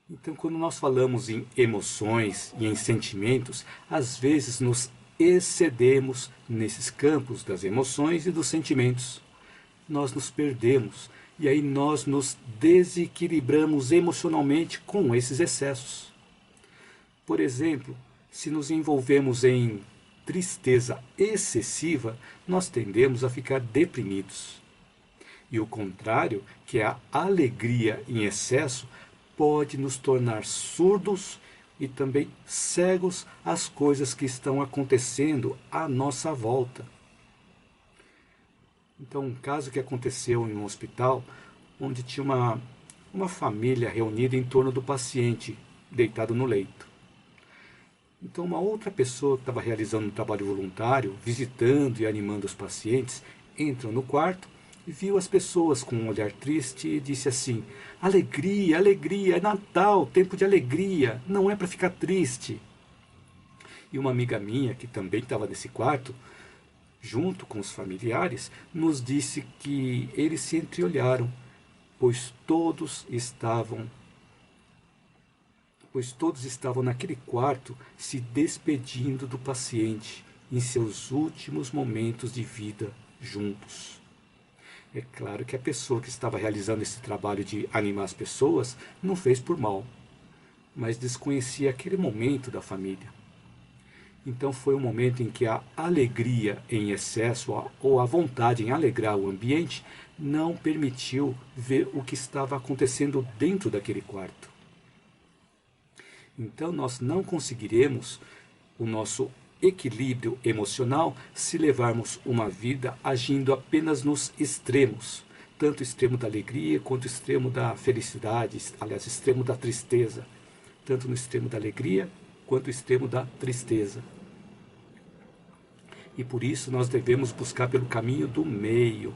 Então, quando nós falamos em emoções e em sentimentos, às vezes nos excedemos nesses campos das emoções e dos sentimentos. Nós nos perdemos e aí nós nos desequilibramos emocionalmente com esses excessos. Por exemplo, se nos envolvemos em tristeza excessiva, nós tendemos a ficar deprimidos. E o contrário, que é a alegria em excesso, pode nos tornar surdos e também cegos às coisas que estão acontecendo à nossa volta. Então, um caso que aconteceu em um hospital, onde tinha uma família reunida em torno do paciente, deitado no leito. Então, uma outra pessoa que estava realizando um trabalho voluntário, visitando e animando os pacientes, entrou no quarto e viu as pessoas com um olhar triste e disse assim: alegria, alegria, é Natal, tempo de alegria, não é para ficar triste. E uma amiga minha, que também estava nesse quarto, junto com os familiares, nos disse que eles se entreolharam, pois todos estavam naquele quarto se despedindo do paciente em seus últimos momentos de vida juntos. É claro que a pessoa que estava realizando esse trabalho de animar as pessoas não fez por mal, mas desconhecia aquele momento da família. Então foi um momento em que a alegria em excesso ou a vontade em alegrar o ambiente não permitiu ver o que estava acontecendo dentro daquele quarto. Então nós não conseguiremos o nosso equilíbrio emocional se levarmos uma vida agindo apenas nos extremos, tanto o extremo da alegria quanto o extremo da felicidade, aliás, o extremo da tristeza, tanto no extremo da alegria quanto o extremo da tristeza. E por isso nós devemos buscar pelo caminho do meio.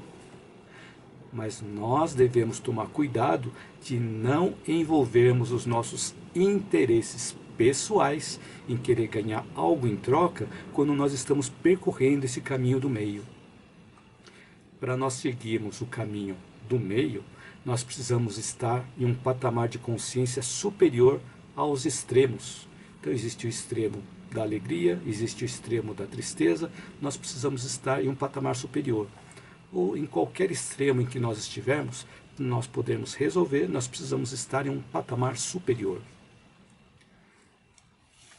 Mas nós devemos tomar cuidado de não envolvermos os nossos interesses pessoais em querer ganhar algo em troca quando nós estamos percorrendo esse caminho do meio. Para nós seguirmos o caminho do meio, nós precisamos estar em um patamar de consciência superior aos extremos. Então existe o extremo da alegria, existe o extremo da tristeza, nós precisamos estar em um patamar superior. Ou em qualquer extremo em que nós estivermos, nós podemos resolver, nós precisamos estar em um patamar superior.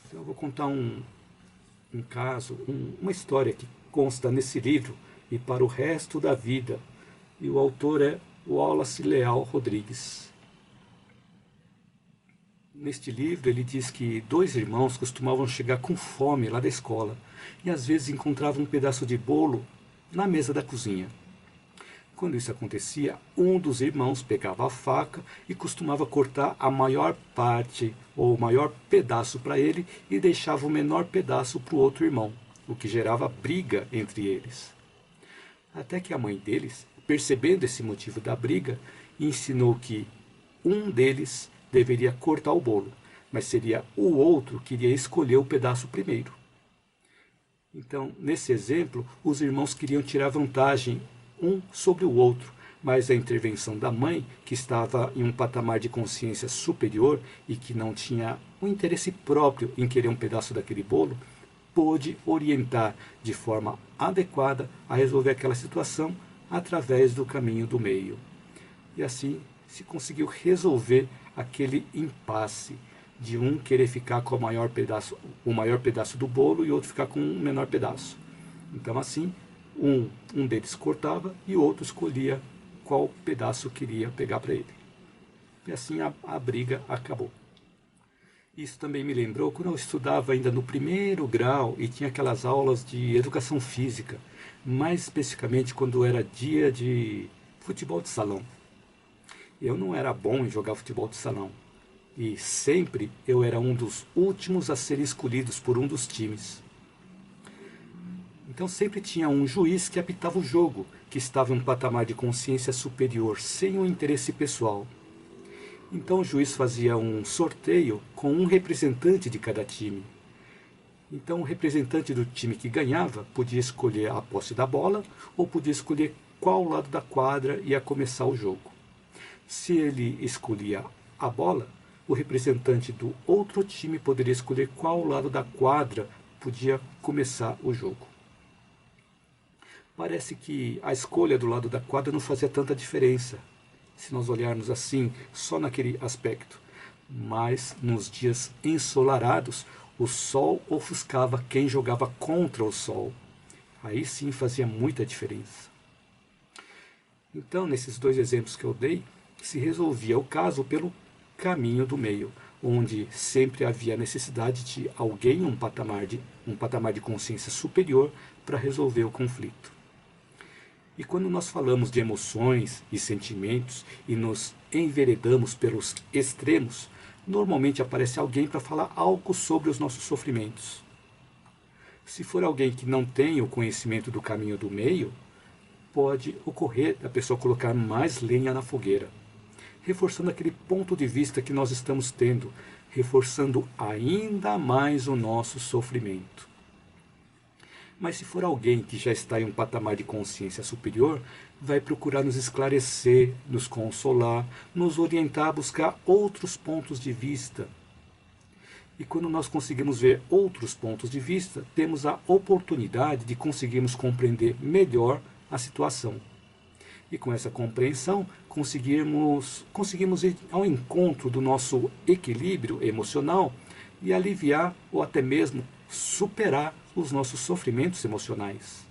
Então eu vou contar um caso, uma história que consta nesse livro e para o resto da vida. E o autor é Wallace Leal Rodrigues. Neste livro ele diz que dois irmãos costumavam chegar com fome lá da escola e às vezes encontravam um pedaço de bolo na mesa da cozinha. Quando isso acontecia, um dos irmãos pegava a faca e costumava cortar a maior parte ou o maior pedaço para ele e deixava o menor pedaço para o outro irmão, o que gerava briga entre eles. Até que a mãe deles, percebendo esse motivo da briga, ensinou que um deles deveria cortar o bolo, mas seria o outro que iria escolher o pedaço primeiro. Então, nesse exemplo, os irmãos queriam tirar vantagem um sobre o outro, mas a intervenção da mãe, que estava em um patamar de consciência superior e que não tinha um interesse próprio em querer um pedaço daquele bolo, pôde orientar de forma adequada a resolver aquela situação através do caminho do meio. E assim se conseguiu resolver aquele impasse de um querer ficar com o maior pedaço do bolo e outro ficar com um menor pedaço. Então assim, um deles cortava e o outro escolhia qual pedaço queria pegar para ele. E assim a briga acabou. Isso também me lembrou quando eu estudava ainda no primeiro grau e tinha aquelas aulas de educação física, mais especificamente quando era dia de futebol de salão. Eu não era bom em jogar futebol de salão e sempre eu era um dos últimos a serem escolhidos por um dos times. Então sempre tinha um juiz que apitava o jogo, que estava em um patamar de consciência superior, sem um interesse pessoal. Então o juiz fazia um sorteio com um representante de cada time. Então o representante do time que ganhava podia escolher a posse da bola ou podia escolher qual lado da quadra ia começar o jogo. Se ele escolhia a bola, o representante do outro time poderia escolher qual lado da quadra podia começar o jogo. Parece que a escolha do lado da quadra não fazia tanta diferença, se nós olharmos assim, só naquele aspecto. Mas nos dias ensolarados, o sol ofuscava quem jogava contra o sol. Aí sim fazia muita diferença. Então, nesses dois exemplos que eu dei, se resolvia o caso pelo caminho do meio, onde sempre havia necessidade de alguém, um patamar de consciência superior para resolver o conflito. E quando nós falamos de emoções e sentimentos e nos enveredamos pelos extremos, normalmente aparece alguém para falar algo sobre os nossos sofrimentos. Se for alguém que não tem o conhecimento do caminho do meio, pode ocorrer da pessoa colocar mais lenha na fogueira, reforçando aquele ponto de vista que nós estamos tendo, reforçando ainda mais o nosso sofrimento. Mas se for alguém que já está em um patamar de consciência superior, vai procurar nos esclarecer, nos consolar, nos orientar a buscar outros pontos de vista. E quando nós conseguimos ver outros pontos de vista, temos a oportunidade de conseguirmos compreender melhor a situação. E com essa compreensão, conseguimos ir ao encontro do nosso equilíbrio emocional e aliviar ou até mesmo superar os nossos sofrimentos emocionais.